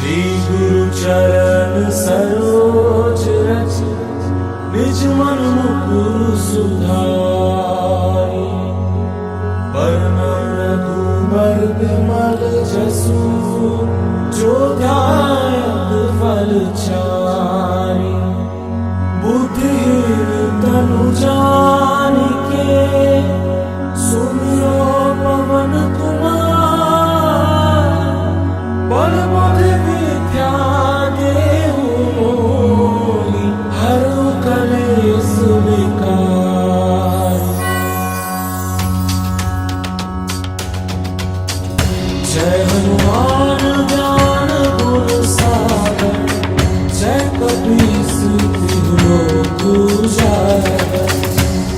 श्री गुरु चरण सरोज रज निज मन मुकुर सुधारी। परम रघुबर बिमल जसु जो ध्यायत फल चारि। बुद्धिहीन तनु जानिके सुमिरो पवन कुमार। बल बुद्धि विद्या देहु मोहि हरहु कलेस विकार। जय हनुमान ज्ञान गुण सागर जय कपीस तिहु लोक उजागर।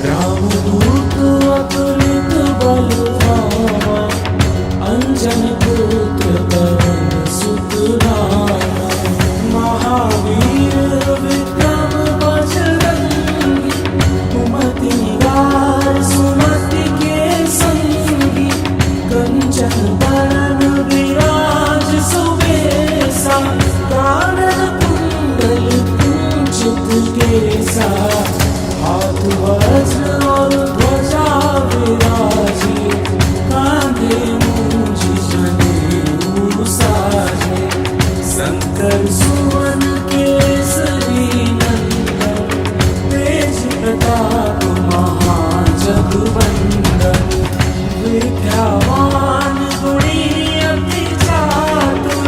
रामदूत अतुलित बल धामा अंजन पुत्र पवन सुत नामा। महावीर विक्रम बजरंगी कुमति निवार सुमति के संगी। कंचन बरन विराज सुबेसा कानन कुंडल कुंचित केसा। हाथ वज्र और ध्वजा विराजी कांधे मूंज जनेऊ साजे। शंकर सुवन केसरी नंदन तेज प्रताप महाजगवंदन। विद्यावान गुणी अति चातुर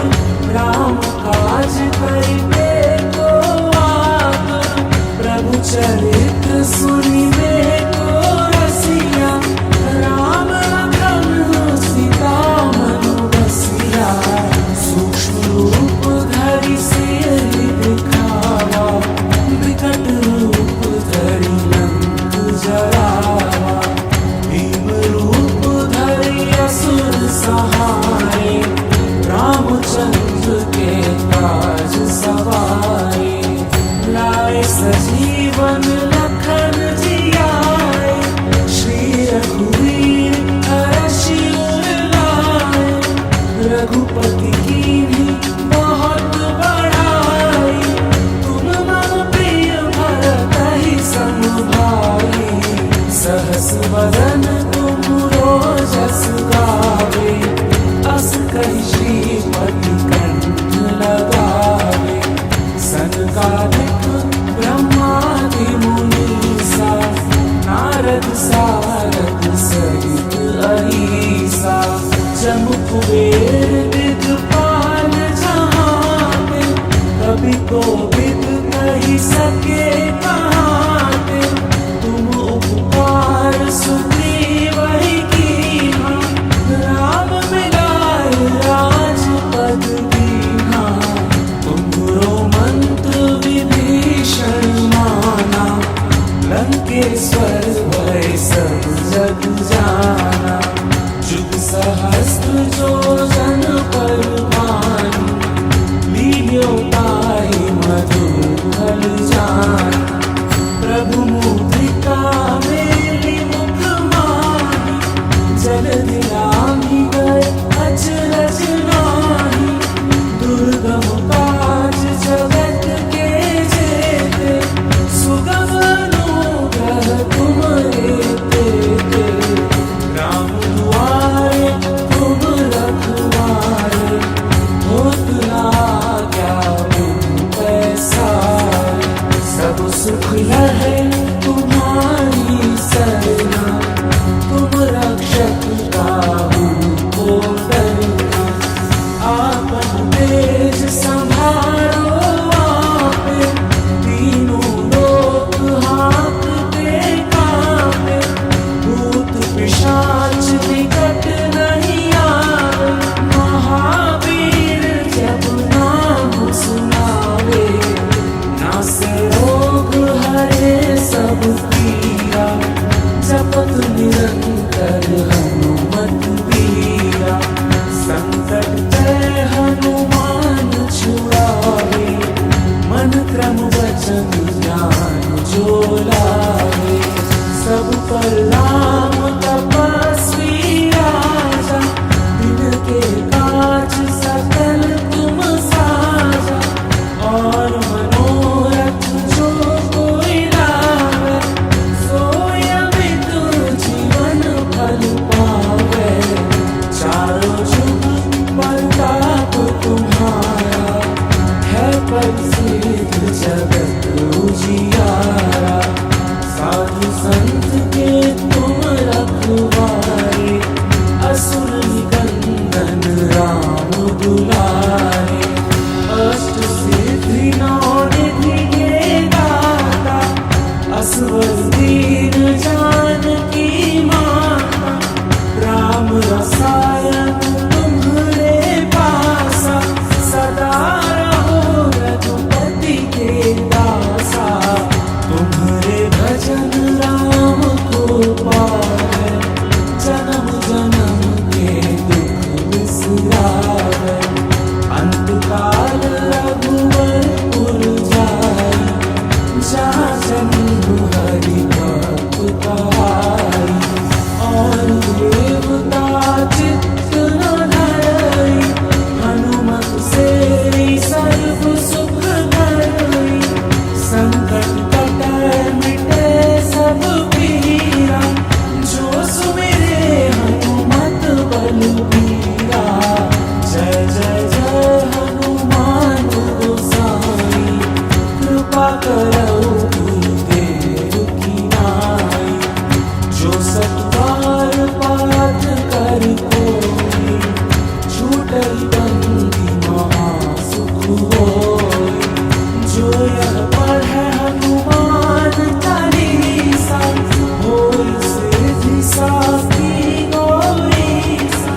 राम काज करिबे को आतुर। प्रभु चरित्र सुनिबे को रसिया राम लखन सीता मन बसिया। सूक्ष्म रूप धरि सियहि दिखावा विकट रूप धरि लंक जरावा। भीम रूप धरि असुर सहारे रामचंद्र के काज सवारे। लाए सजीवन लखन जियाए श्री रघुवीर हरषि उर लाए। रघुपति कीन्ही बहुत बड़ाई तुम मम प्रिय भरतहि सम भाई। सहस वदन तुम रोजस गावे अस कहि श्रीपति कंठ लगावे। सनकादिक ब्रह्मादि मुनीसा नारद सारद सहित अहीसा। जम कुबेर दिगपाल जहाते कवि कोविद कहि सके कहाते। तुम उपकार सुग्रीवहि कीन्हा राम मिलाए राजपद दीन्हा। तुम्हरो मंत्र विभीषण माना लंकेश्वर भय सब जग जाना। जुग सहस्त्र जो जन पर भानु लील्यो ताहि मधुर फल जानु। प्रभु मुद्रिका मेलि मुख माहि जलधि लांघि गए अचरज नाहि। दुर्गम काज जगत के जेते सुगम अनुग्रह तुम्हरे तेते। राम दुआरे वेद जगत उजियारा, साधु संत के तुम रखवारे, असुर निकंदन राम दुलारे। अष्ट सिद्धि नौ निधि के दाता, असवर दीन जानकी माता, राम रसायन तुम्हारे पासा, सदा रहो रघुपति के दासा। तुम्हारे भजन राम को पावे, जन्म जन्म के दुख बिसरावे। अंत काल रघुवरपुर जाई, जहाँ जन्म हरि भक्त कहाई। और देवता चित्त न धरई, हनुमत से सर्व सुख करई। संकट कटै मिटै सब पीरा, जो सुमिरे हनुमत बलबीरा। जय जय जय हनुमान गोसाई, कृपा करौ गुरुदेव की नाई। जो सतबार पाठ कर कोई, छूटई बंदी महासुख होई। जो यह पढ़े हनुमान चालीसा, होई सिद्धि साखी गौरीसा।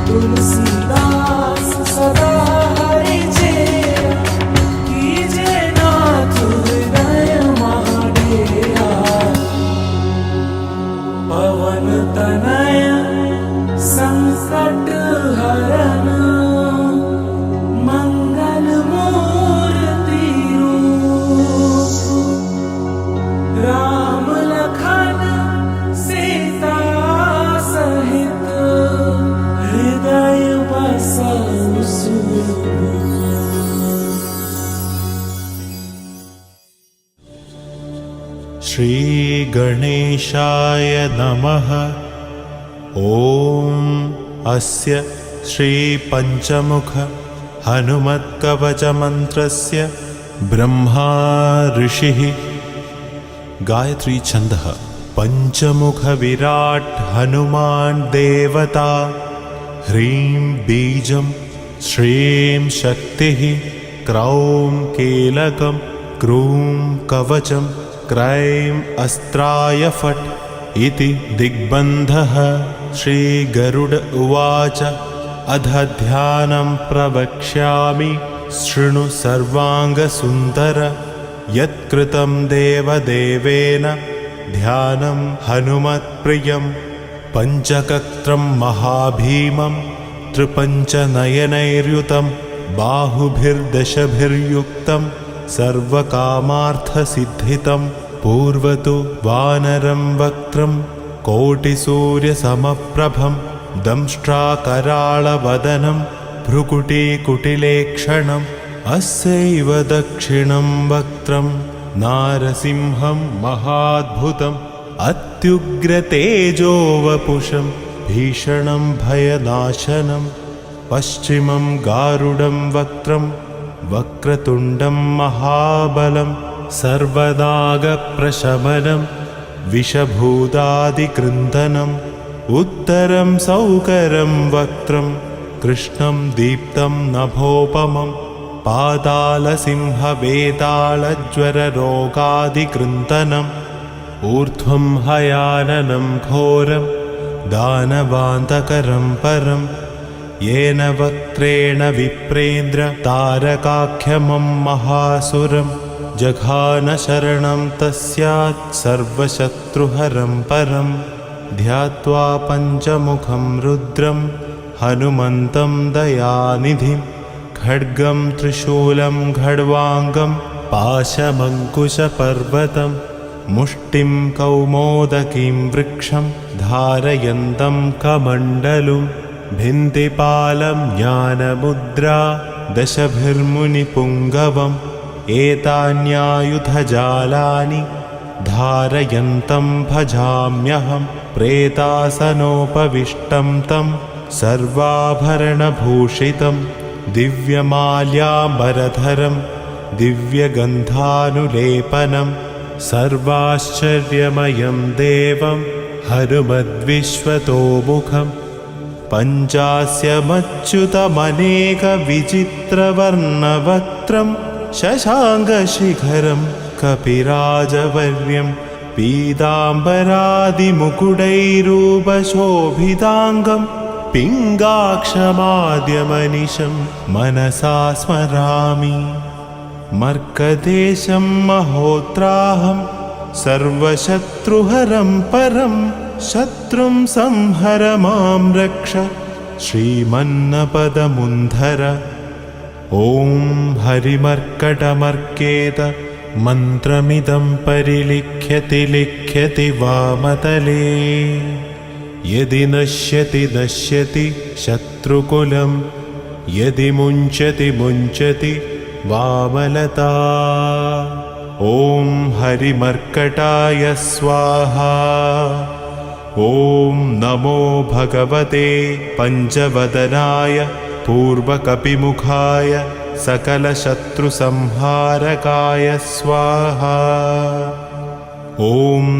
तुलसीदास सदा हरि चेरा, कीजे नाथ हृदय महाडेरा। पवन तनय संकट हरन, मंगल मूर्ति रूप। राम लखन सीता सहित, हृदय बसउ सुरभूप। श्री गणेशाय नमः। ॐ अस्य श्री पंचमुख हनुमत्कवचमन्त्रस्य ब्रह्मा ऋषिः। गायत्री छन्दः। पंचमुख विराट हनुमान् देवता। ह्रीं बीजं श्रीं शक्तिः। क्रौं कीलकं क्रूं कवचं क्रैं अस्त्राय फट् इति दिग्बन्धः। श्रीगरुड उवाच अध ध्यानं प्रवक्ष्यामि शृणु सर्वाङ्गसुन्दर। यत्कृतं देवदेवेन ध्यानं हनुमत्प्रियं। पञ्चकत्रं महाभीमं त्रिपञ्चनयनैर्युतं। बाहुभिर्दशभिर्युक्तं सर्वकामार्थसिद्धितं। पूर्वतो वानरं वक्त्रं कोटिसूर्यसमप्रभं। दंष्ट्राकराळवदनं भ्रुकुटीकुटिलेक्षणम्। अस्यैव दक्षिणं वक्त्रं नारसिंहं महाद्भुतम्। अत्युग्रतेजोवपुषं भीषणं भयनाशनं। पश्चिमं गारुडं वक्त्रं वक्रतुण्डं महाबलं। सर्वनागप्रशमनं विषभूतादिकृन्दनम्। उत्तरं सौकरं वक्त्रं कृष्णं दीप्तं नभोपमं। पातालसिंहवेतालज्वररोगादिकृन्दनम्। ऊर्ध्वं हयाननं घोरं दानवान्तकरं परं। येन वक्त्रेण विप्रेन्द्र तारकाख्यमं महासुरं। जघान शरणं तस्यात् सर्वशत्रुहरं परं। ध्यात्वा पञ्चमुखं रुद्रं हनुमन्तं दयानिधिं। खड्गं त्रिशूलं खड्वाङ्गं पाशमङ्कुशपर्वतं। मुष्टिं कौमोदकीं वृक्षं धारयन्तं कमण्डलुं। भिन्तिपालं ज्ञानमुद्रा दशभिर्मुनिपुङ्गवम्। एतान्यायुधजालानि धारयन्तं भजाम्यहं। प्रेतासनोपविष्टं तं सर्वाभरणभूषितं। दिव्यमाल्याम्बरधरं दिव्यगन्धानुलेपनं सर्वाश्चर्यमयं देवं हनुमद्विश्वतोमुखं पञ्चास्यमच्युतमनेकविचित्रवर्णवक्त्रं शशाङ्कशिखरं कपिराजवर्यं पीताम्बरादिमुकुटैरूपशोभिताङ्गं पिङ्गाक्षमाद्यमनिशं मनसा स्मरामि। मर्कदेशं महोत्राहं सर्वशत्रुहरं परं शत्रुं संहर मां रक्ष श्रीमन्नपदमुन्धर। ॐ हरिमर्कटमर्केत मन्त्रमिदं लिख्यति वामतले। यदि नश्यति शत्रुकुलं यदि मुञ्चति वामलता। ॐ हरिमर्कटाय स्वाहा। ॐ नमो भगवते पञ्चवदनाय पूर्वकपिमुखाय सकलशत्रुसंहारकाय स्वाहा। ॐ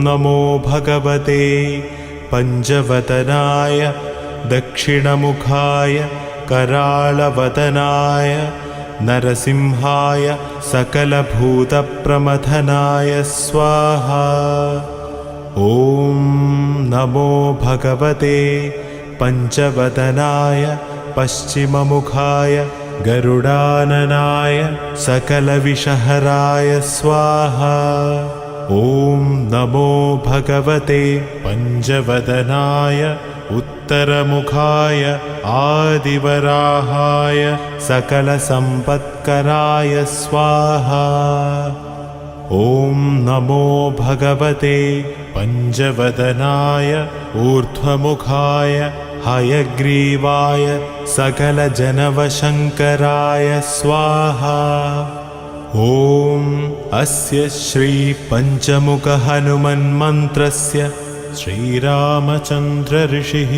नमो भगवते पञ्चवदनाय दक्षिणमुखाय कराळवदनाय नरसिंहाय सकलभूतप्रमथनाय स्वाहा। ॐ नमो भगवते पञ्चवदनाय पश्चिममुखाय गरुडाननाय सकलविषहराय स्वाहा। ॐ नमो भगवते पञ्चवदनाय उत्तरमुखाय आदिवराहाय सकलसम्पत्कराय स्वाहा। ॐ नमो भगवते पञ्चवदनाय ऊर्ध्वमुखाय हयग्रीवाय सकलजनवशङ्कराय स्वाहा। ॐ अस्य श्रीपञ्चमुखहनुमन्मन्त्रस्य श्रीरामचन्द्रऋषिः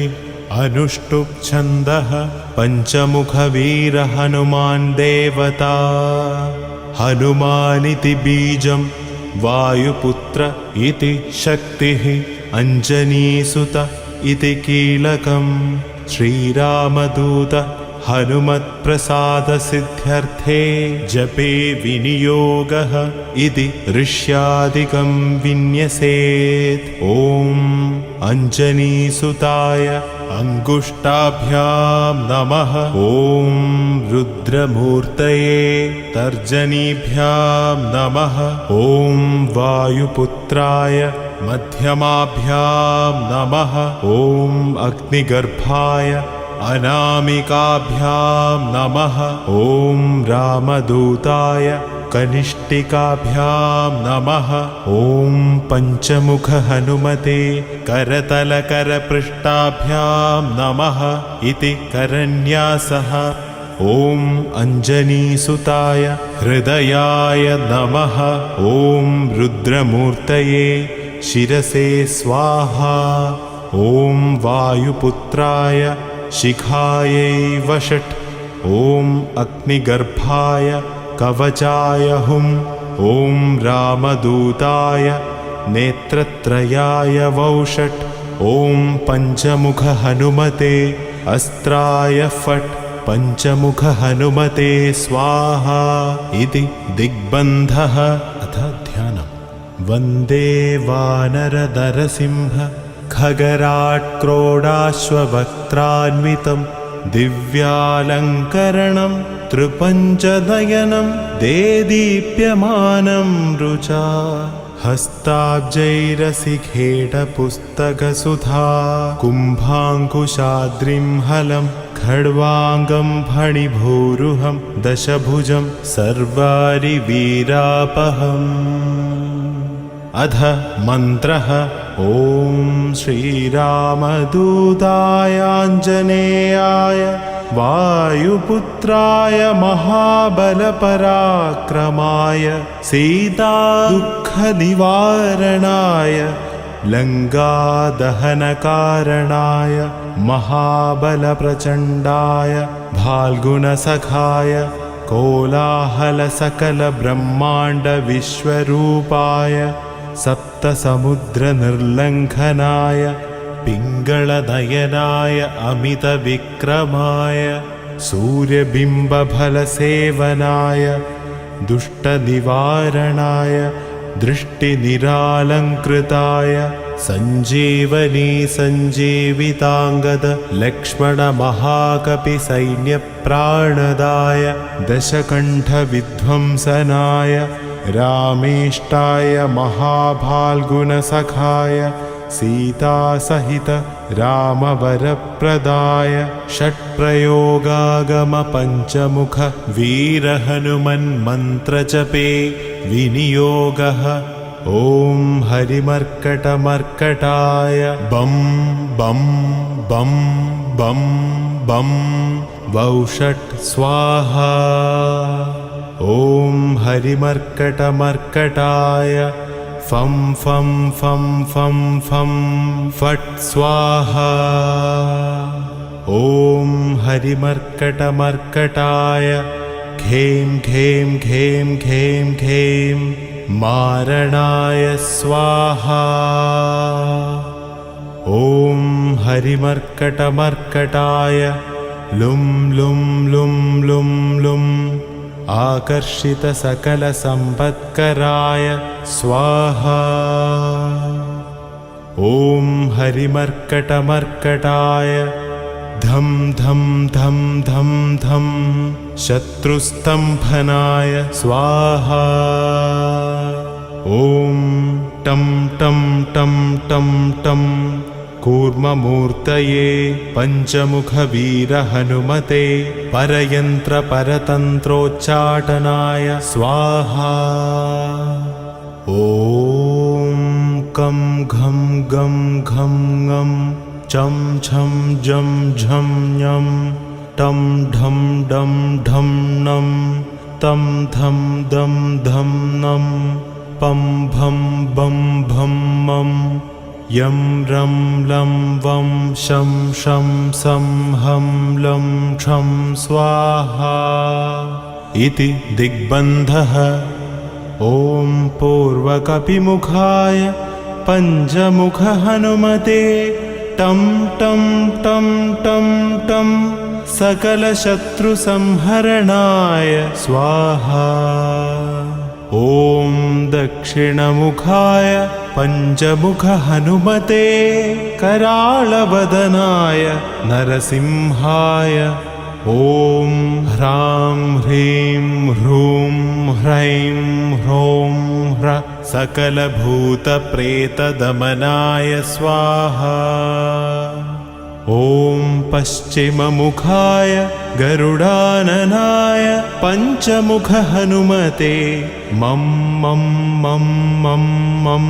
अनुष्टुप् छन्दः पञ्चमुखवीरहनुमान् देवता। हनुमानिति बीजं वायुपुत्र इति शक्तिः अञ्जनीसुत इति कीलकं श्रीरामदूत हनुमत्प्रसादसिद्ध्यर्थे जपे विनियोगः इति ऋष्यादिकं विन्यसेत्। ॐ अञ्जनीसुताय अङ्गुष्ठाभ्यां नमः। ॐ रुद्रमूर्तये तर्जनीभ्यां नमः। ॐ वायुपुत्राय मध्यमाभ्यां नमः। ॐ अग्निगर्भाय अनामिकाभ्यां नमः। ॐ रामदूताय कनिष्ठिकाभ्यां नमः। ॐ पञ्चमुखहनुमते करतलकरपृष्ठाभ्यां नमः इति करन्यासः। ॐ अञ्जनीसुताय हृदयाय नमः। ॐ रुद्रमूर्तये शिरसे स्वाहा। ॐ वायुपुत्राय शिखायै वषट्। ॐ अग्निगर्भाय कवचाय हुम्। ॐ रामदूताय नेत्रत्रयाय वौषट्। ॐ पञ्चमुखहनुमते अस्त्राय फट्। पञ्चमुखहनुमते स्वाहा इति दिग्बन्धः। अथ ध्यानम्। वन्दे वानरनरसिंह खगराट्क्रोडाश्ववक्त्रान्वितं दिव्यालङ्करणं त्रिपञ्चनयनं देदीप्यमानं रुचा। हस्ताब्जैरसिखेटपुस्तकसुधा कुम्भाङ्कुशाद्रिं हलं खड्वाङ्गं फणिभूरुहं दशभुजं सर्वारिवीरापहम्। अध मन्त्रः। ॐ श्रीरामदूतायाञ्जनेयाय वायुपुत्राय महाबलपराक्रमाय सीतादुःखनिवारणाय कोलाहल सकल ब्रह्मांड विश्वरूपाय सप्तसमुद्र निर्लंघनाय पिंगलनयनाय अमित विक्रमाय सूर्यबिंबफल सेवनाय दुष्ट निवारणाय दृष्टिनिरालंकृताय संजीवनी संजीवितांगद लक्ष्मण महाकपि सैन्य प्राणदाय दशकंठ विध्वंसनाय रामेष्टाय महाभाल्गुन सखाय सीता सहित रामवरप्रदाय षट्प्रयोगागम पंचमुख वीर हनुमन् मंत्रजपे विनियोगः ओम हरिमर्कटमर्कटाय बम बम बम बम बम वौषट् स्वाहा ओम हरिमर्कटमर्कटाय फम फम फम फम फम फट् स्वाहा ओम हरिमर्कटमर्कटाय घें घें घें घें घें मारणाय स्वाहा ओम हरिमर्कटमर्कटाय लुं लुं लुं लुं लुं आकर्षित सकल संपत्कराय स्वाहा ओम हरिमर्कटमर्कटाय धम धम धम धम धम शत्रुस्तंभनाय स्वाहा ओम टम टम टम टम टम कूर्ममूर्तये पंचमुख वीर हनुमते परयंत्र परतंत्रोच्चाटनाय स्वाहा ओम कं घं गं घं ngं चं छं जं झं ञं टं ढं डं ढं नं तं धं दं धं नं पं भं बं भं मं यं रं लं वं शं शं सं हं लं क्षं स्वाहा इति दिग्बन्धः ॐ पूर्वकपिमुखाय पंचमुख हनुमते टं टं टं टं टं सकल शत्रु संहरणाय स्वाहा ओम दक्षिणमुखाय पंचमुख हनुमते कराळवदनाय नरसिंहाय ओम ह्रां ह्रीं ह्रूं ह्रैं ह्रौं ह्र सकल भूत प्रेत दमनाय स्वाहा ओम पश्चिममुखाय गरुडाननाय पंचमुख हनुमते मं मं मं मं मं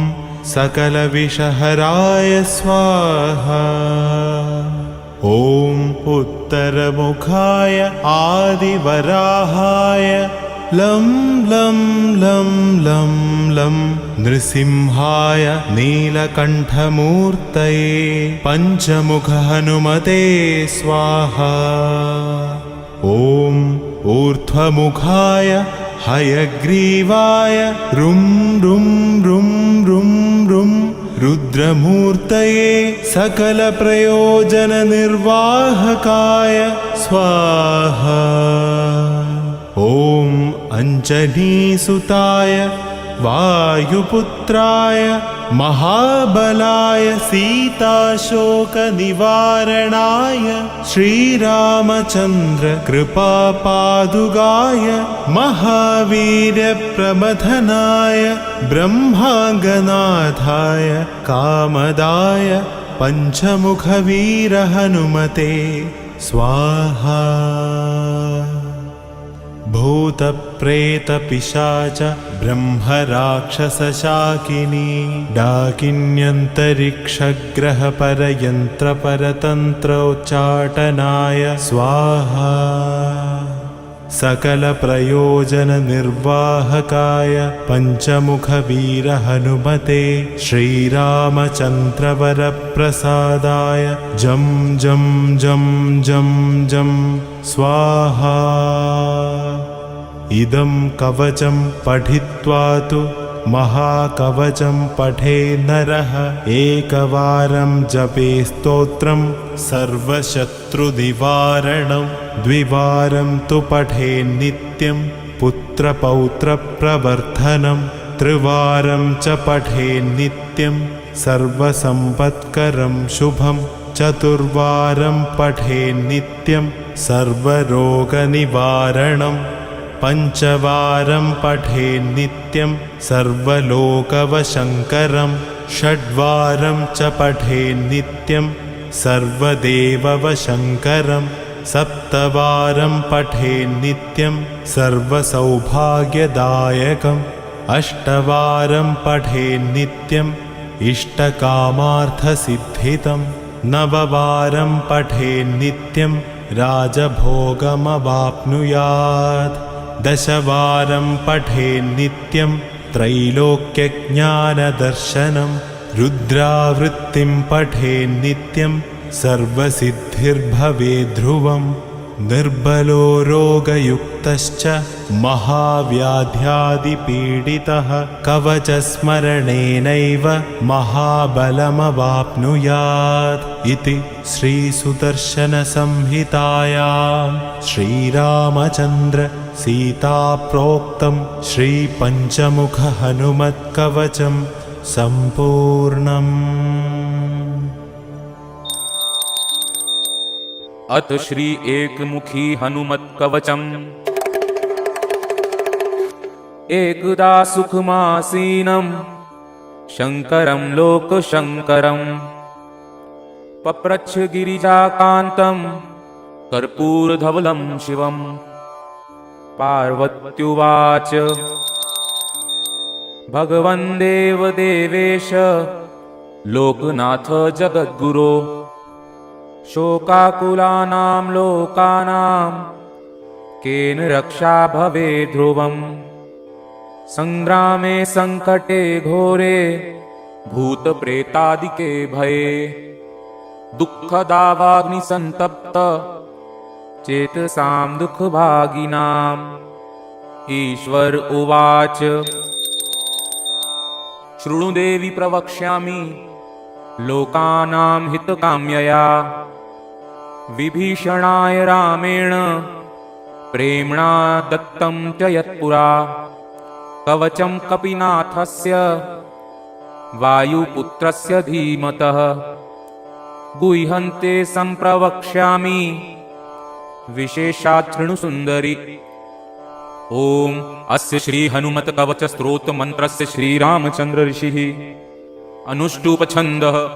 सकल विषहराय स्वाहा ओम उत्तरमुखाय आदिवराहाय लं लं लं लं लं नृसिंहाय नीलकण्ठमूर्तये पंचमुख हनुमते स्वाहा ओम ऊर्ध्वमुखाय हयग्रीवाय रुं रुं रुं रुं रुं रुद्रमूर्तये सकल प्रयोजन निर्वाहकाय स्वाहा ओम अंजनीसुताय वायुपुत्राय महाबलाय सीताशोक निवारणाय श्रीरामचंद्र कृपापादुकाय महावीर प्रमथनाय ब्रह्मांगनाथाय कामदाय पंचमुख वीर हनुमते स्वाहा भूत प्रेत पिशाच ब्रह्म राक्षस शाकिनी डाकिन्यंतरिक्षग्रह परयंत्र परतंत्रोच्चाटनाय स्वाहा सकल प्रयोजन निर्वाहकाय पंचमुख वीर हनुमते श्रीरामचंद्र वर प्रसादाय जम जम जम जम जम स्वाहा इदं कवचं पठित्वा तु महाकवचं पठे नरः एकवारं जपे स्तोत्रं सर्वशत्रुनिवारणं द्विवारं तु पठे नित्यं पुत्रपौत्रप्रवर्धनं त्रिवारं च पठे नित्यं सर्वसम्पत्करं शुभं चतुर्वारं पठे नित्यं सर्वरोगनिवारणं पञ्चवारं पठे नित्यं सर्वलोकवशङ्करं षड्वारं च पठे नित्यं सर्वदेववशङ्करं सप्तवारं पठे नित्यं सर्वसौभाग्यदायकम् अष्टवारं पठे नित्यम् इष्टकामार्थसिद्धितं नववारं पठे नित्यं राजभोगमवाप्नुयात् दशवारं पठे नित्यं त्रैलोक्यज्ञानदर्शनं रुद्रावृत्तिं पठे नित्यं सर्वसिद्धिर्भवेत् ध्रुवम् निर्बलो रोगयुक्तश्च महाव्याध्यादिपीडितः कवचस्मरणेनैव महाबलमवाप्नुयात् इति श्रीसुदर्शनसंहितायां श्रीरामचन्द्र सीताप्रोक्तं श्रीपञ्चमुखहनुमत्कवचं सम्पूर्णम्। अथ श्री एकमुखी हनुमत कवचम्। एकदा सुखमासीनं शंकरं लोकशंकरं पप्रच्छ गिरिजाकान्तं कर्पूरधवलं शिवं। पार्वत्युवाच भगवन् देवदेवेश लोकनाथ जगद्गुरो शोकाकुलानां लोकानां केन रक्षा भवे ध्रुवम्। संग्रामे संकटे घोरे भूतप्रेतादिके भये दुःखदावाग्निसन्तप्त चेतसां दुःखभागिनाम्। ईश्वर उवाच शृणु देवी प्रवक्ष्यामि लोकानां हितकाम्यया। विभीषणाय रामेण प्रेम्णा दत्तं च यत्पुरा कवचं कपिनाथस्य वायुपुत्रस्य धीमतः। गुह्यन्ते सम्प्रवक्ष्यामि विशेषात् शृणु सुन्दरि। ओम अस्य श्री हनुमत कवच स्तोत्र मंत्रस्य श्रीरामचंद्र ऋषिः अनुष्टुप छन्दः।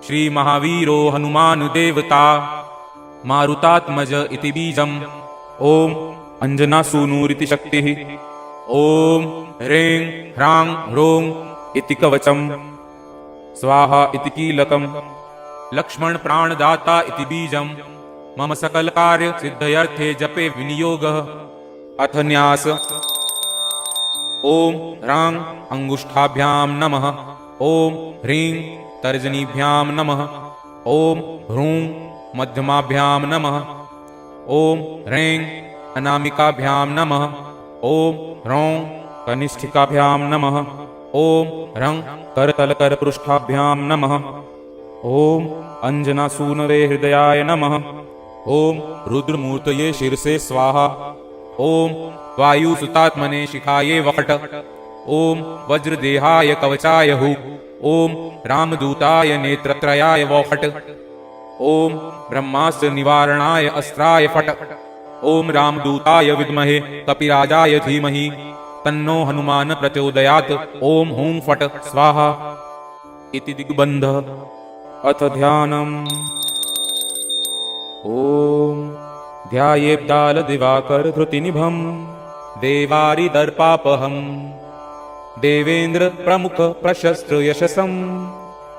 श्री महावीरो हनुमान देवता मारुतात्मज इति बीजम्। ओम अंजनासूनुरिति शक्तिः। ओम ह्रीं ह्रां ह्रूं इति कवचम्। स्वाहा इति कीलकम्। लक्ष्मण प्राणदाता इति बीजम्। मम सकल कार्य सिद्धयर्थे जपे विनियोगः। अथ न्यास। ओम ह्रां अंगुष्ठाभ्यां नमः। ओम ह्रीं तर्जनीभ्यां नमः। ओम ह्रूं मध्यमाभ्यां नमः। ओम ह्रीं अनामिकाभ्यां नमः। ओम ह्रौं कनिष्ठिकाभ्यां नमः। ओम ह्रं करतलकरपृष्ठाभ्यां नमः। ओम अंजनासूनवे हृदयाय नमः। ओम रुद्रमूर्तये शिरसे स्वाहा। ओम वायुसुतात्मने शिखाये वकट। ओम वज्रदेहाय कवचाय हु। ओम रामदूताय नेत्रत्रयाय वौफट। ओम ब्रह्मास्त्र निवारणाय अस्त्राय फट। ओम रामदूताय विद्महे कपिराजाय धीमहि तन्नो हनुमान प्रचोदयात्। ओम हूं फट स्वाहा इति दिग्बन्ध। अथ ध्यानम्। ओम ध्यायेब्दालदिवाकर धृतिनिभम् देवारिदर्पापहम् देवेन्द्र प्रमुख प्रशस्त्र यशसं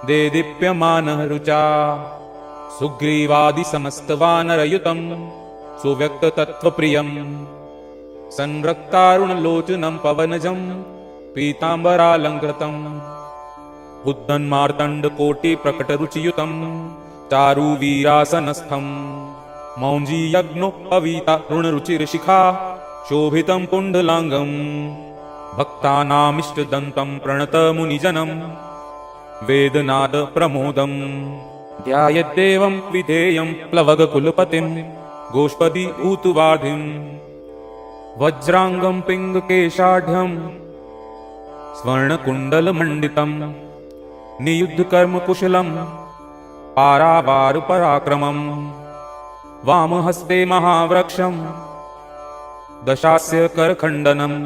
देदीप्यमानः रुचा सुग्रीवादि समस्त वानरयुतं सुव्यक्त तत्त्वप्रियं संरक्तारुणलोचनं पवनजं पीताम्बरालङ्कृतं उद्दन्मार्तण्डकोटि प्रकटरुचियुतं चारुवीरासनस्थं मौञ्जीयज्ञोपवीता ऋणरुचिरशिखा शोभितं कुण्डलाङ्गं भक्तानामिष्टदन्तं प्रणतमुनिजनं वेदनादप्रमोदं ध्यायद्देवं विधेयं प्लवगकुलपतिं गोष्पदी ऊतुवादिं वज्राङ्गं पिङ्गकेशाढ्यं स्वर्णकुण्डलमण्डितं नियुद्धकर्मकुशलं पारावारपराक्रमं वामहस्ते महावृक्षं दशास्य करखण्डनम्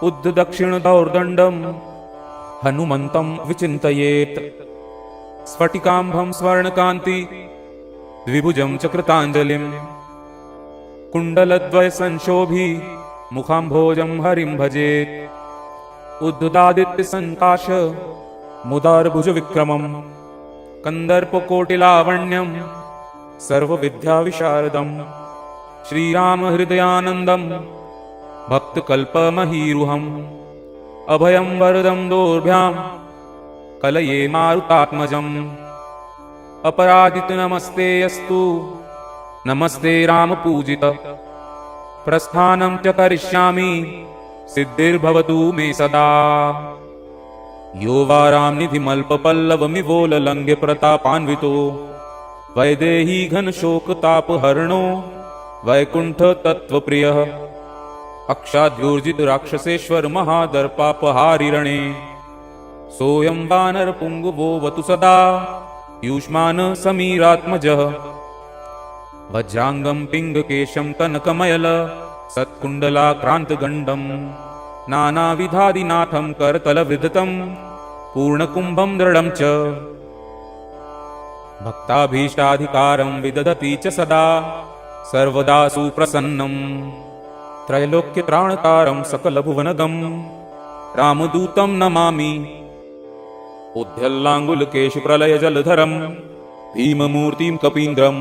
उद्धदक्षिणदौर्दण्डं हनुमन्तं विचिन्तयेत् स्फटिकाम्भं स्वर्णकान्ति द्विभुजं च कृताञ्जलिं कुण्डलद्वयसंशोभी मुखाम्भोजं हरिं भजेत् उद्धदादित्यसङ्काश मुदारभुजविक्रमं कन्दर्पकोटिलावण्यं सर्वविद्याविशारदं श्रीरामहृदयानन्दं भक्तकल्पमहीरुहम् अभयं वरदं दोर्भ्यां कलये मारुतात्मजम् अपराजितनमस्ते अस्तु नमस्ते रामपूजित प्रस्थानं च करिष्यामि सिद्धिर्भवतु मे सदा यो वा रामनिधिमल्पपल्लवमिवोललङ्घ्य प्रतापान्वितो वैदेही घनशोकतापहरणो वैकुण्ठतत्त्वप्रियः अक्षाद्योर्जित राक्षसेश्वर महादर्पापहारिरणे सोऽयं वानरपुङ्गवोऽवतु सदा युष्मान् समीरात्मजः वज्राङ्गं पिङ्गकेशं कनकमयल सत्कुण्डलाक्रान्तगण्डं नानाविधादिनाथं करतलविधतं पूर्णकुम्भं दृढं च भक्ताभीष्टाधिकारं विदधति च सदा सर्वदा सुप्रसन्नं त्रैलोक्यत्राणकारं सकलभुवनगं रामदूतं नमामि उद्यल्लाङ्गुलकेशप्रलयजलधरं भीममूर्तिं कपीन्द्रं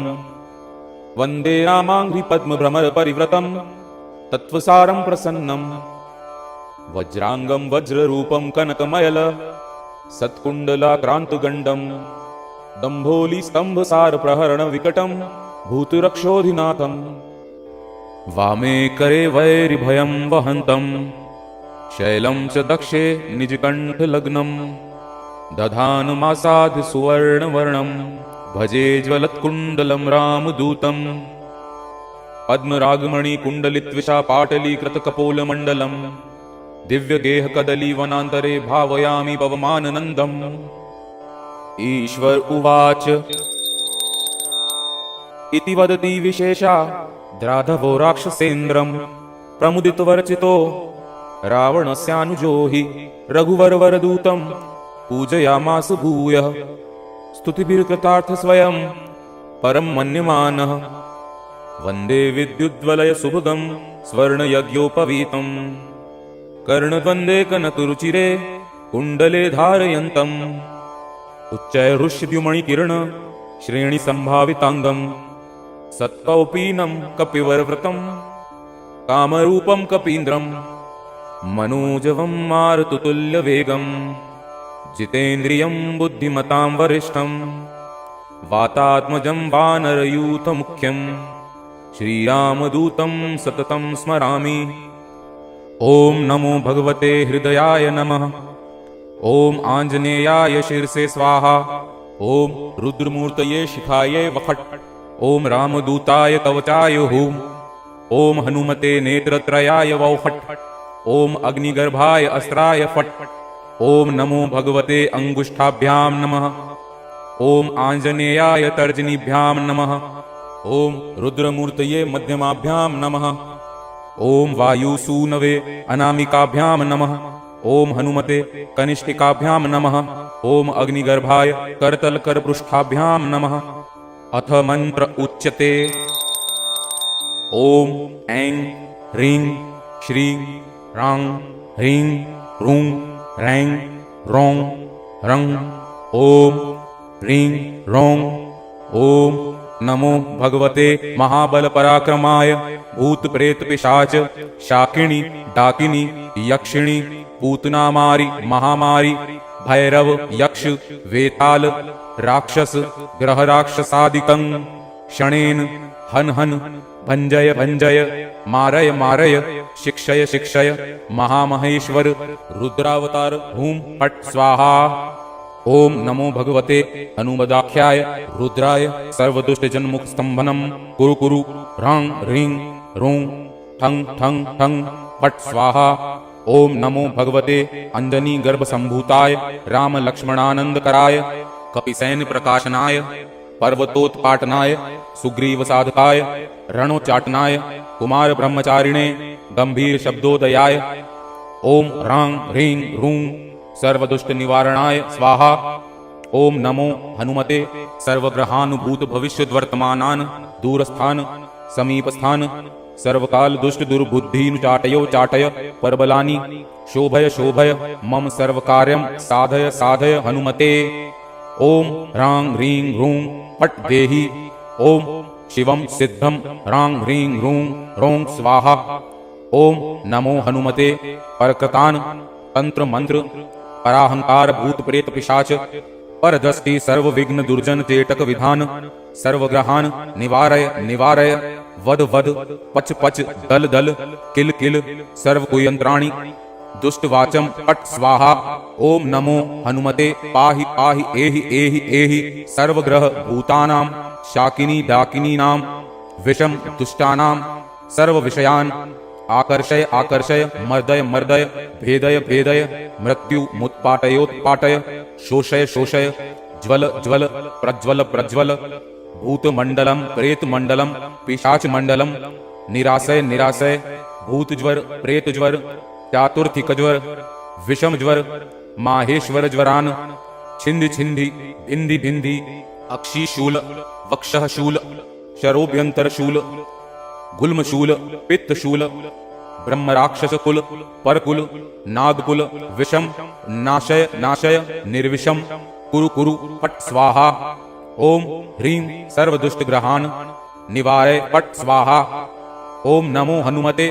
वन्दे रामाङ्घ्रिपद्मभ्रमरपरिव्रतं तत्त्वसारं प्रसन्नं वज्राङ्गं वज्ररूपं कनकमयल सत्कुण्डलाक्रान्तगण्डं दम्भोलिस्तम्भसारप्रहरणविकटं भूतरक्षोधिनाथं वामे करे वैरिभयं वहन्तं शैलं च दक्षे निजकण्ठलग्नं दधानमासाद् सुवर्णवर्णं भजे ज्वलत्कुण्डलं रामदूतं पद्मरागमणिकुण्डलित्विषा पाटलीकृतकपोलमण्डलं दिव्यगेहकदलीवनान्तरे भावयामि पवमाननन्दम् ईश्वर उवाच इति वदति विशेषा द्राधवो राक्षसेन्द्रं प्रमुदितवरचितो रावणस्यानुजो हि रघुवरवरदूतं पूजयामास भूयः स्तुतिभिर्कृतार्थ स्वयं परं मन्यमानः वन्दे विद्युद्वलयसुभगं स्वर्णयज्ञोपवीतं कर्णद्वन्द्वे कनकरुचिरे कुण्डले धारयन्तम् उच्चैरुष्यद्युमणिकिरण श्रेणिसम्भाविताङ्गं सत्कौपीनं कपिवरव्रतं कामरूपं कपीन्द्रं मनोजवं मारुततुल्यवेगं जितेन्द्रियं बुद्धिमतां वरिष्ठं वातात्मजं वानरयूथमुख्यं श्रीरामदूतं सततं स्मरामि ॐ नमो भगवते हृदयाय नमः ॐ आञ्जनेयाय शिरसे स्वाहा ॐ रुद्रमूर्तये शिखायै वफट् ॐ रामदूताय कवचाय हुम् ॐ हनुमते नेत्रत्रयाय वौफट् ॐ अग्निगर्भाय अस्त्राय फट् ॐ नमो भगवते अङ्गुष्ठाभ्यां नमः ॐ आञ्जनेयाय तर्जनीभ्यां नमः ॐ रुद्रमूर्तये मध्यमाभ्यां नमः ॐ वायुसूनवे अनामिकाभ्यां नमः ॐ हनुमते कनिष्ठिकाभ्यां नमः ॐ अग्निगर्भाय करतलकरपृष्ठाभ्यां नमः अथ मंत्र उच्यते ॐ ऐं ह्रीं श्रीं रां ह्रीं रूं रैं रौं रं ॐ ह्रीं रौं ॐ नमो भगवते महाबलपराक्रमाय भूतप्रेतपिशाच शाकिनी डाकिनी यक्षिणी पूतनामारी महामारी भैरव यक्ष वेताल राक्षस ग्रह राक्षसादिकं शणेन हन हन भंजय भंजय मारय मारय शिक्षय शिक्षय महामहेश्वर रुद्रावतार हूं फट स्वाहा। ओम नमो भगवते हनुमदाख्याय रुद्राय सर्वदुष्ट जन्मुख स्तंभनम कुरु कुरु ह्रां ह्रीं ह्रूं ठं ठं ठं फट स्वाहा। ओम नमो भगवते अंजनी गर्भ संभूताय राम लक्ष्मणानंदकराय कपिसैन्य प्रकाशनाय पर्वतोत्पाटनाय सुग्रीव साधकाय रणोच्चाटनाय कुमार ब्रह्मचारिणे गंभीर शब्दोदयाय ओम ह्रां ह्रीं ह्रूं सर्वदुष्ट निवारणाय स्वाहा। ओम नमो हनुमते सर्वग्रहानुभूत भविष्यद्वर्तमानान् दूरस्थान समीपस्थान सर्वकाल दुष्ट दुर्बुद्धीनुचाटयो चाटय परबलानि शोभय शोभय मम सर्वकार्यं साधय साधय हनुमते। ओम ह्रां ह्रीं ह्रूं फट् देहि। ओम शिवं सिद्धं ह्रां ह्रीं ह्रूं ह्रौं स्वाहा। ओम नमो हनुमते परकृतान् तंत्र मंत्र पराहंकार भूत प्रेत पिशाच परदृष्टि सर्व विघ्न दुर्जन चेटक विधान सर्वग्रहान निवारय निवारय वद वद पच पच दल दल किल किल सर्व कुयंत्राणि दुष्ट वाचम पट स्वाहा। ओम नमो हनुमते पाहि पाहि एहि एहि एहि सर्वग्रह भूतानां शाकिनी डाकिनीनां विषम दुष्टानां सर्व विषयान् आकर्षय आकर्षय मर्दय मर्दय भेदय भेदय मृत्यु मुत्पाटयोत्पाटय शोषय शोषय ज्वल ज्वल प्रज्वल प्रज्वल भूतमंडलम प्रेतमंडलम पिशाचमंडलम निराशय निराशय भूतज्वर प्रेतज्वर चातुर्थिकज्वर विषमज्वर माहेश्वर ज्वरान छिंदि छिंदि भिंदि भिंदि अक्षिशूल वक्षःशूल शरोभ्यंतरशूल गुल्मशूल पित्तशूल ब्रह्मराक्षसकुल परकुल नागकुल विषम नाशय नाशय निर्विषम कुरु कुरु पट स्वाहा। ओम ह्रीं सर्वदुष्टग्रहान् निवारय पट स्वाहा। ओम नमो हनुमते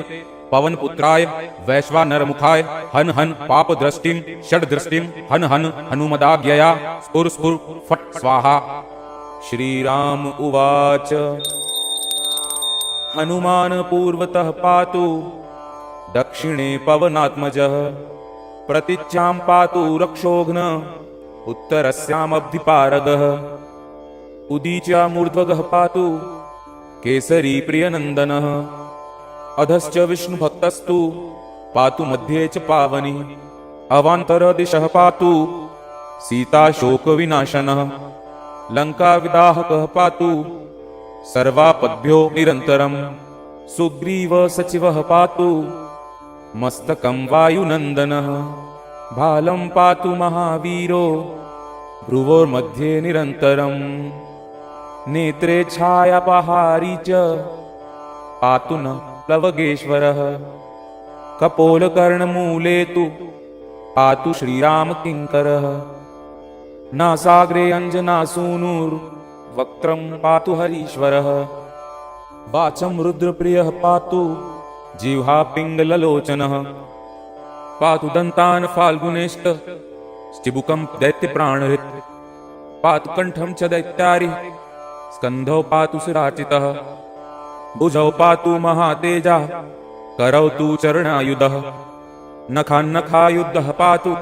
पवनपुत्राय वैश्वानरमुखाय हन हन पापदृष्टिं षड्दृष्टिं हन हन हनुमदाज्ञया स्फुर स्फुर फट स्वाहा। श्रीराम उवाच हनुमान पूर्वतः पातु दक्षिणे पवनात्मजः प्रतीच्यां पातु रक्षोघ्न उत्तरस्यामब्धिपारगः उदीच्यामूर्ध्वगः पातु केसरी प्रियनन्दनः अधश्च विष्णुभक्तस्तु पातु मध्ये च पावनी अवान्तरदिशः पातु सीताशोकविनाशनः लङ्काविदाहकः पातु सर्वापद्भ्यो निरन्तरम् सुग्रीव सचिवः पातु मस्तकं वायुनन्दनः भालं पातु महावीरो भ्रुवोर्मध्ये निरन्तरम् नेत्रे छायापहारी च पातु न प्लवगेश्वरः कपोलकर्णमूले तु पातु श्रीरामकिङ्करः नासाग्रे अञ्जनासूनुर्वक्त्रं पातु हरीश्वरः वाचं रुद्रप्रियः पातु जिह्वा पिङ्गललोचनः पातु दन्तान् फाल्गुनेष्ट चिबुकं दैत्यप्राणहृत् पातु कण्ठं च दैत्यारिः स्कन्धौ पातु सुराचितः भुजौ पातु महातेजा करौ तु चरणायुधः नखान्नखायुधः पातु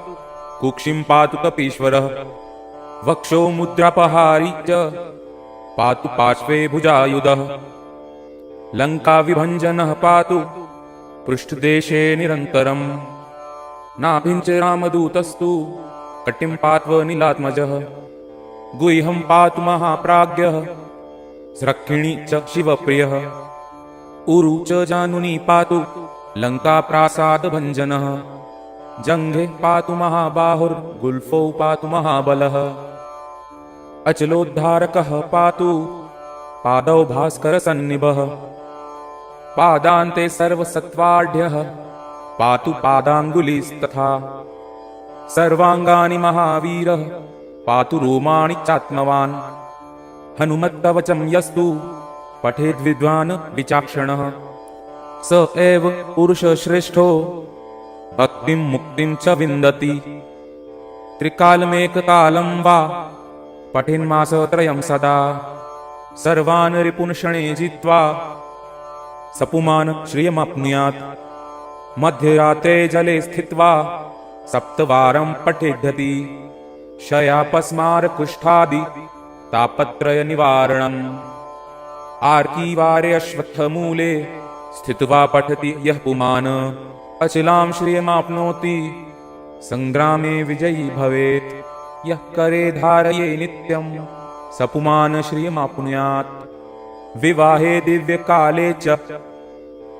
कुक्षिं पातु कपीश्वरः वक्षो मुद्रापहारी च पातु पार्श्वे भुजायुधः लङ्काविभञ्जनः पातु पृष्ठदेशे निरन्तरम् नाभिञ्च रामदूतस्तु कटिं पात्वनिलात्मजः गुह्यं पातु महाप्राज्ञः स्रक्षिणी च शिवप्रियः उरु च जानुनी पातु लङ्काप्रासादभञ्जनः जङ्घे पातु महाबाहुर्गुल्फौ पातु महाबलः अचलोद्धारकः पातु पादौ भास्करसन्निभः पादान्ते सर्वसत्त्वाढ्यः पातु पादाङ्गुलीस्तथा सर्वाङ्गानि महावीरः पातु रोमाणि चात्मवान् हनुमत्कवचं यस्तु पठेद्विद्वान् विचाक्षणः स एव पुरुषश्रेष्ठो भक्तिं मुक्तिं च विन्दति त्रिकालमेककालं वा पठेन्मासत्रयं सदा सर्वान् रिपुन् शणे जित्वा सपुमान् श्रियमाप्नुयात्। मध्यरात्रे जले स्थित्वा सप्तवारं पठेद्धति शयापस्मार कुष्ठादि तापत्रय निवारणम्। आर्कीवारे अश्वत्थमूले स्थित्वा पठति यः पुमान् अचलां श्रियमाप्नोति संग्रामे विजयी भवेत्। यः करे धारये नित्यं सपुमान् श्रियमाप्नुयात्। विवाहे दिव्यकाले च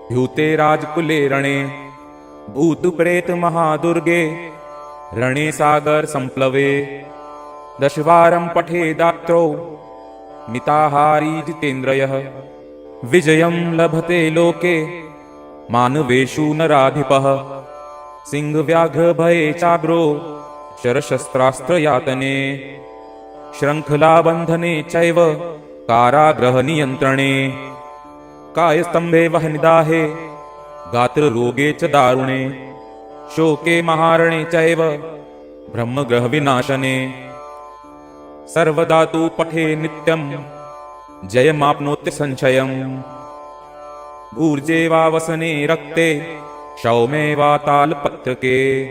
द्यूते राजकुले रणे भूतप्रेत महादुर्गे रणे सागर संप्लवे। दशवारं पठेदात्रौ मिताहारी जितेन्द्रियः विजयं लभते लोके मानवेषु नराधिपः। सिंहव्याघ्रभये चाग्रो शरशस्त्रास्त्रयातने शृङ्खलाबन्धने चैव कारागृहनियन्त्रणे। कायस्तम्भे वह्निदाहे गात्ररोगे च दारुणे शोके महारणे चैव ब्रह्मग्रहविनाशने। सर्वदा तु पठे नित्यं जयमाप्नोति संशयम्। ऊर्जे वा वसने रक्ते क्षौमे वा तालपत्रके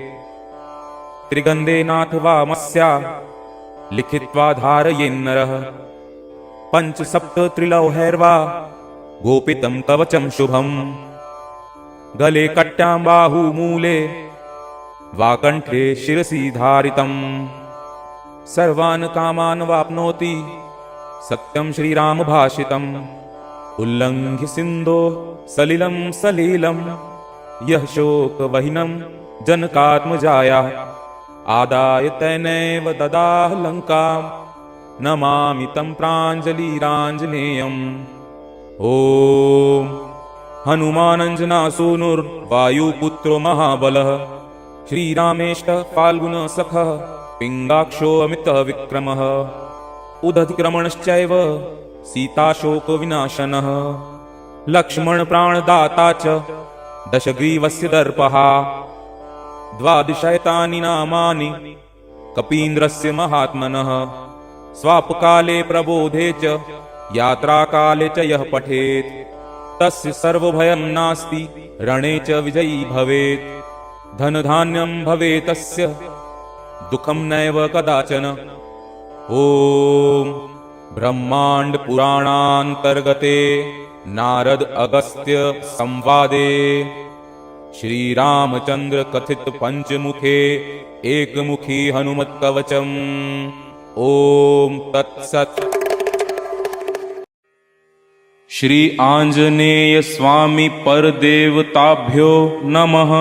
त्रिगन्धे नाथ वा मस्या लिखित्वा धारयेन्नरः। पंच सप्त त्रिलौहैर्वा गोपितं कवचं शुभम् गले कट्यां बाहुमूले वा कण्ठे शिरसि धारितम्। सर्वान् कामान् वाप्नोति सत्यं श्रीराम भाषितम्। उल्लङ्घ्य सिन्धो सलिलं सलीलं यः शोकवहिनं जनकात्मजाया आदाय तैनैव ददाह लङ्कां नमामि तं प्राञ्जलिराञ्जनेयम्। ॐ हनुमानञ्जनासूनुर्वायुपुत्रो महाबलः श्रीरामेष्टः फाल्गुनसखः पिङ्गाक्षो अमितविक्रमः उदधिक्रमणश्चैव सीताशोकविनाशनः। लक्ष्मणप्राणदाता च दशग्रीवस्य दर्पः। द्वादशैतानि नामानि कपीन्द्रस्य महात्मनः। स्वापकाले प्रबोधे च यात्राकाले च यः पठेत् तस्य सर्वभयं नास्ति रणे च विजयी भवेत्। धनधान्यं भवेत् तस्य दुःखं नैव कदाचन। ॐ ब्रह्माण्ड पुराणान्तर्गते नारद अगस्त्य संवादे श्रीरामचन्द्र कथित पंचमुखे एकमुखी हनुमत्कवचम्। ॐ तत्सत्। श्री आंजनेय स्वामी परदेवताभ्यो नमः।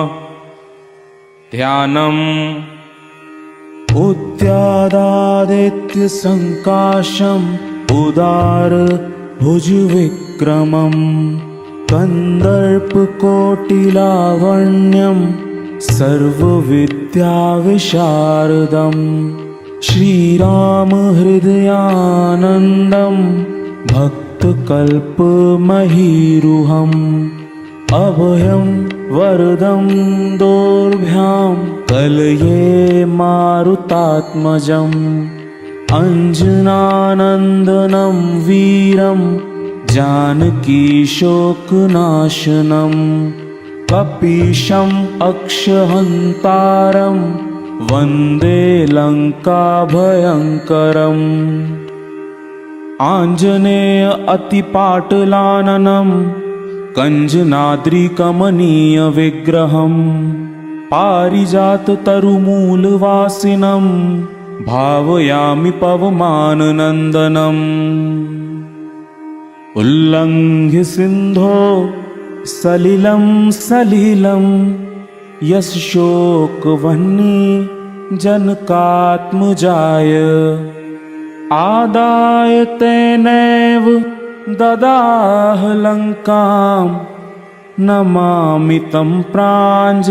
ध्यानम्। उद्यादादित्य संकाशम् उदार भुजविक्रमम् कन्दर्पकोटिलावण्यम् सर्वविद्याविशारदम्। श्रीराम हृदयानन्दम् भक्तकल्पमहीरुहम् अभयं वरदं दोर्भ्यां कलये मारुतात्मजम्। अंजनानन्दनं वीरं जानकीशोकनाशनम् कपीशम् अक्षहन्तारं वन्दे लङ्काभयङ्करम्। आञ्जनेय अतिपाटलाननं कञ्जनाद्रिकमनीयविग्रहम् पारिजाततरुमूलवासिनं भावयामि पवमाननन्दनम्। उल्लङ्घ्य सिन्धो सलिलं सलिलं यस्य शोकवह्नि जनकात्मजाय आदाय तेनैव ददाह लङ्कां नमामि तं प्राञ्जलिराञ्जनेयम्।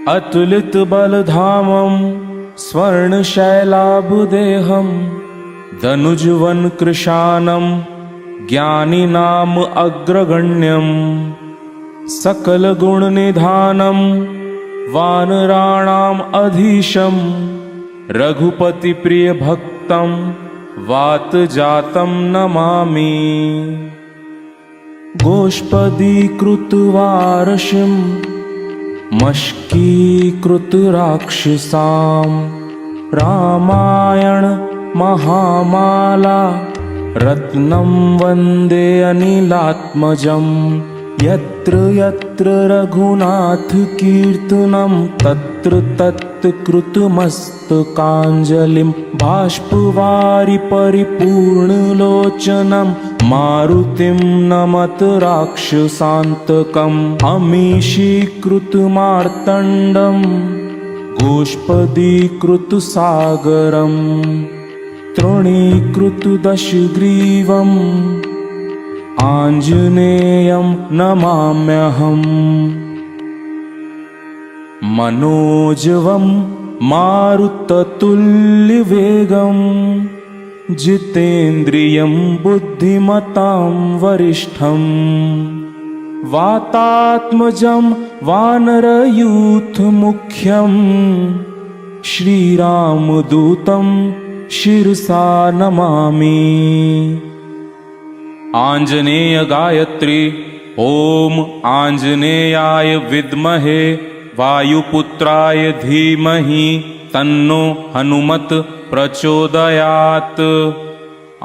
अतुलितबलधामं स्वर्णशैलाभदेहं धनुजवनकृशानं ज्ञानिनाम अग्रगण्यम् सकलगुणनिधानं वानराणाम् अधीशं रघुपतिप्रियभक्तं वातजातं नमामि गोष्पदीकृतवारशिं मष्कीकृतराक्षसां रामायण महामाला रत्नं वन्दे अनिलात्मजं यत्र यत्र रघुनाथ कीर्तनं तत्र तत्र कृतमस्तकाञ्जलिं बाष्पवारि परिपूर्णलोचनं मारुतिं नमत राक्षसान्तकम् अमीशीकृतमार्तण्डं गोष्पदीकृतसागरं तृणीकृतदशग्रीवम् आञ्जनेयं नमाम्यहम् मनोजवं मारुततुल्यवेगं जितेन्द्रियं बुद्धिमतां वरिष्ठं वातात्मजं वानरयूथमुख्यं श्रीरामदूतं शिरसा नमामि आञ्जनेय गायत्री ॐ आञ्जनेयाय विद्महे वायुपुत्राय धीमहि तन्नो हनुमत प्रचोदयात्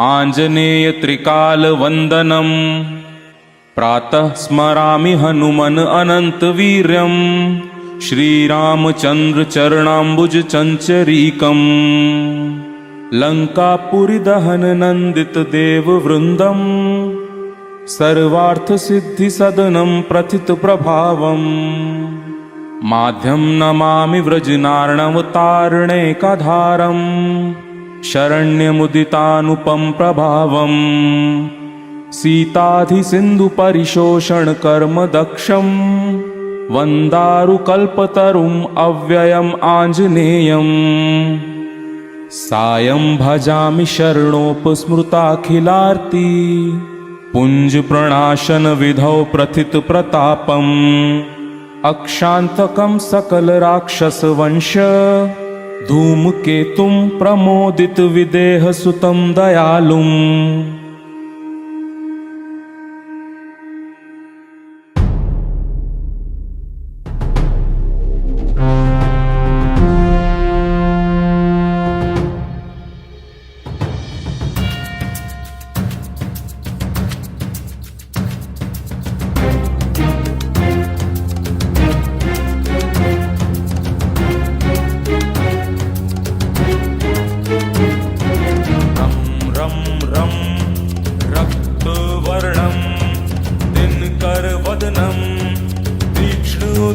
आञ्जनेय त्रिकालवन्दनं प्रातः स्मरामि हनुमन् अनन्तवीर्यं श्रीरामचन्द्र चरणाम्बुज चञ्चरीकम् लङ्कापुरीदहन नन्दित देववृन्दं सर्वार्थसिद्धिसदनं प्रथितप्रभावम् माध्यं नमामि व्रजनार्णवतारणेकाधारं शरण्यमुदितानुपं प्रभावम् सीताधिसिन्धुपरिशोषणकर्मदक्षं वन्दारुकल्पतरुम् अव्ययम् आञ्जनेयम् सायं भजामि शरणोपस्मृताखिलार्ति पुञ्जप्रणाशनविधौ प्रथितप्रतापम् अक्षान्तकं सकलराक्षसवंश धूमकेतुं प्रमोदितविदेहसुतं दयालुम्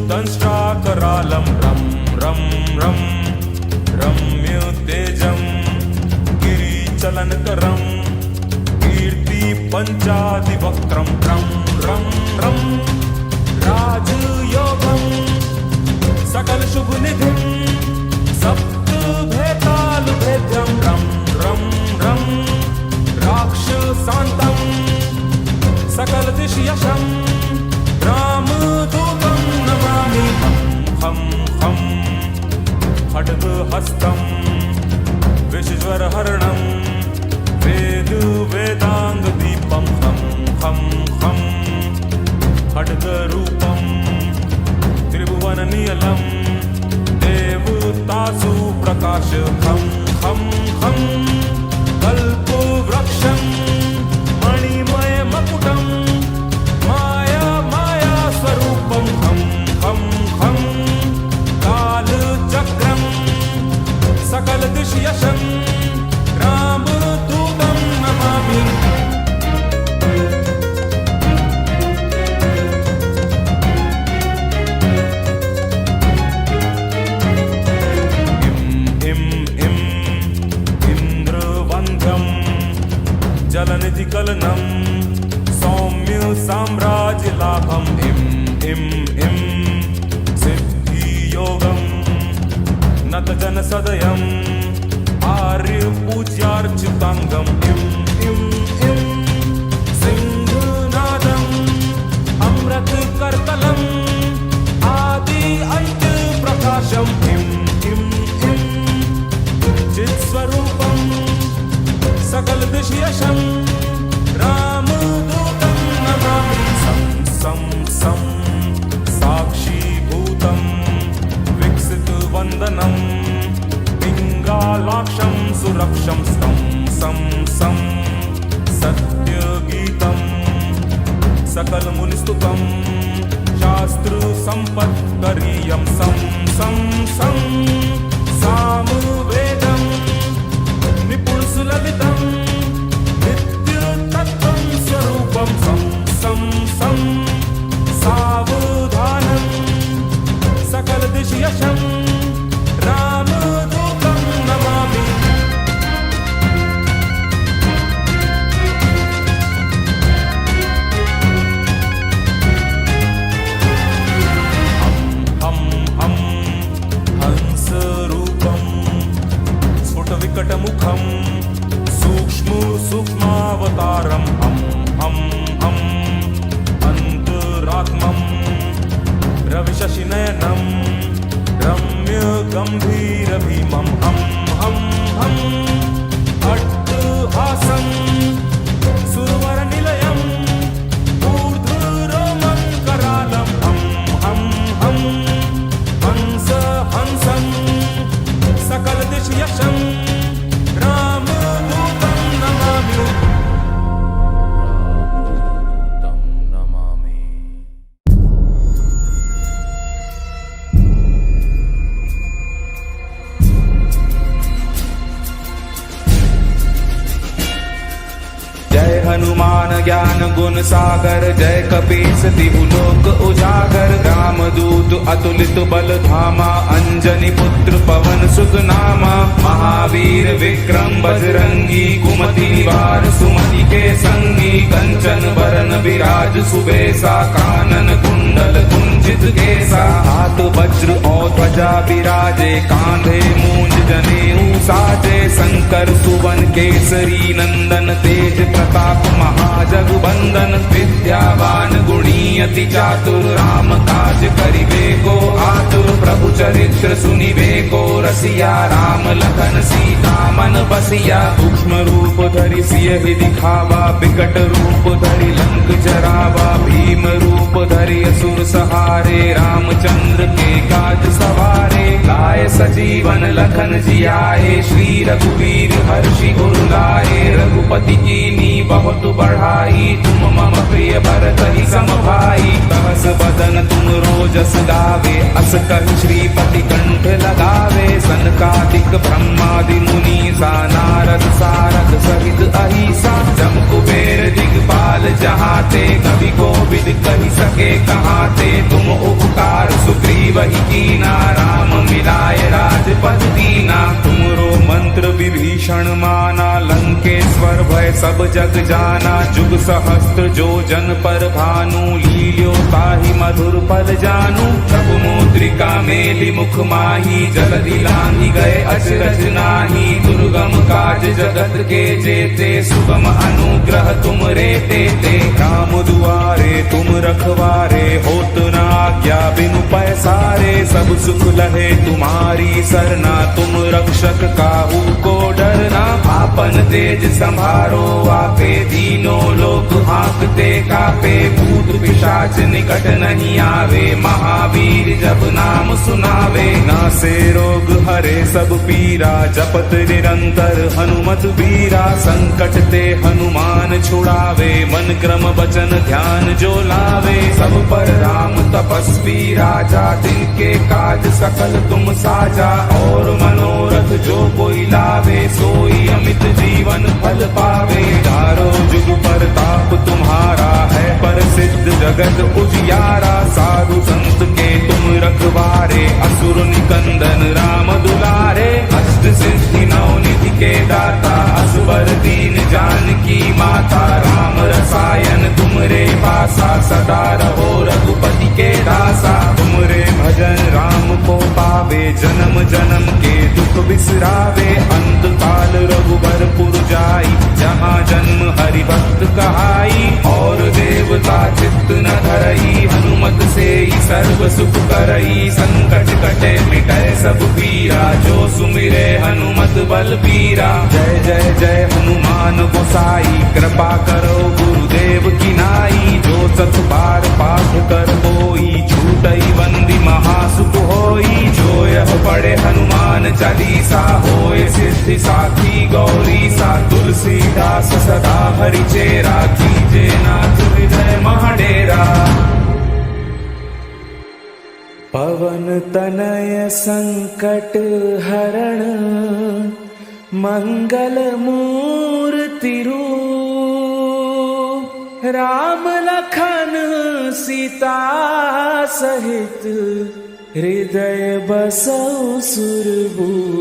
दंष्ट्राकरालं रं रं रं रम्यतेजं गिरिचलनकरं कीर्तिपञ्चादिवक्त्रं रं रं रं राजयोगं सकलशुभनिधिं सप्तभेतालुभेद्यं रं रं रं राक्षसान्तं सकलदिशयशं रामदूतं नमामि हं हं खड्गहस्तं विश्वरहरणं वेदाङ्गदीपं हं हं हं खड्गरूपं त्रिभुवननियलं देवतासु प्रकाश हं हं हं कल्पवृक्षं मणिमयमकुटं स्वरूपं हं हं हं कालचक्रं सकलदिशयशं रामदूतं नमामि इं इन्द्रवन्ध्यं जलनिधिकलनं सौम्य साम्राज्यलाभम् इं सिद्धियोगं नतजनसदयम् आर्यपूज्यार्चिताङ्गम् इं सिंहनादम् अमृतकर्तलम् आदि अन्त्यप्रकाशम् इं चित्स्वरूपं सामवेदं रामदूतं नमामि सं सं सं साक्षीभूतं विकसितवन्दनं पिङ्गालाक्षं सुरक्षं स्तं सं सं सत्यगीतं सकलमुनिस्तुतं शास्त्रसम्पत्करीयं सं सं सं सामवेदं निपुणसुललितं नित्यतत्त्वं स्वरूपं सं सं सं सावधानं सकलदिशि यशं रामदूतं नमामि विकटमुखं सूक्ष्मावतारं हं हं हं अन्तरात्मं रविशशिनयनं रम्यगम्भीरभीमं हं हं हं अट्टहासं सुरवरनिलयं ऊर्ध्वरोमं करालं हं हं हं हंसं सकलदिशि यशं रामदूतं नमामि जय हनुमान ज्ञान गुण सागर जय कपीस तिहु लोक उजागर रामदूत अतुलित बल धामा अंजनी पुत्र पवन सुत नामा महावीर विक्रम बजरंगी कुमति निवार सुमति के संगी कंचन बरन विराज सुबेसा कानन कुंडल कुंजित केसा हाथ वज्र और ध्वजा विराजे कांधे मूंज जनेऊ साजे शंकर सुवन केसरी नंदन तेज प्रताप महाजगबंदन विद्यावान गुणी अति चातुर राम काज करिबे को आतुर प्रभु चरित्र सुनिबे को रसिया राम लखन सीता मन बसिया सूक्ष्म रूप धरि सियहि दिखावा विकट रूप धरि लंक जरावा भीम रूप धरि असुर सहारे रामचंद्र के काज सवारे लाए सजीवन लखन जियाए श्री रघुवीर हर्षि उर लाए रघुपति कीनी बहुत बढ़ाई तुम मम प्रिय भरत ही सम भाई सहस बदन तुम रोजस गावे अस कहि श्रीपति कंठ लगावे सनकादिक ब्रह्मादि मुनीसा नारद सारद सहित अहिसा जम कुबेर दिगपाल जहाते कवि कोविद कहि सके कहाते तुम उपकार सुग्रीव ही कीना राम मिलाए राजपद दीना तुमरो मंत्र विभीषण माना लंकेश्वर भय सब जग जाना जुग सहस्त्र जो जन पर भानु लील्यो ताहि मधुर पल जानू प्रभु मुद्रिका मेलि मुख माही जलधि लांघि गए अचरज नाही दुर्गम काज जगत के जेते सुगम अनुग्रह तुम रे तेते राम दुआरे तुम रखवारे होत न आज्ञा बिनु पैसारे सब सुख लहे तुम्हारी सरना तुम रक्षक काहू को डरना आपन तेज संभारो आपे दीनों लोक हाँकते कापे भूत पिशाच निकट नहीं आवे महावीर जब नाम सुनावे नासे रोग हरे सब पीरा जपत निरंतर हनुमत बीरा संकट ते हनुमान छुड़ावे मन क्रम वचन ध्यान जो लावे सब पर राम तपस्वी राजा दिल के काज सकल तुम साजा और मनोरथ जो कोई लावे सोई अमित जीवन फल पावे चारों जुग पर ताप तुम्हारा है प्रसिद्ध जगत उजियारा साधु संत के तुम रखवारे असुर निकंदन राम दुलारे अष्ट सिद्धि नौ निधि के दाता असवर दीन जानकी माता राम रसायन तुमरे पासा सदा रहो रघुपति के दासा तुमरे भजन राम को पावे जन्म जन्म के दुख बिसरावे अंत काल रघुबर पुर जाई जहाँ जन्म हरि भक्त कहाई और देवता चित्त न धरई हनुमत से ही सर्व सुख करई संकट कटे मिटै सब पीरा रघुबीरा जो सुमिरे हनुमत बलबीरा। जय जय जय हनुमान गोसाई कृपा करो गुरुदेव की नाई। जो 100 बार पाठ कर कोई छूटई बंदी महासुख होई। जो यह पढ़े हनुमान चालीसा होए सिद्धि साखी गौरी सा। तुलसीदास सदा हरिचेरा कीजे नाथ हृदय महाडेरा। पवन तनय संकट हरण मंगल मूर्ति रूप। राम लखन सीता सहित हृदय बसौ सुरभूप।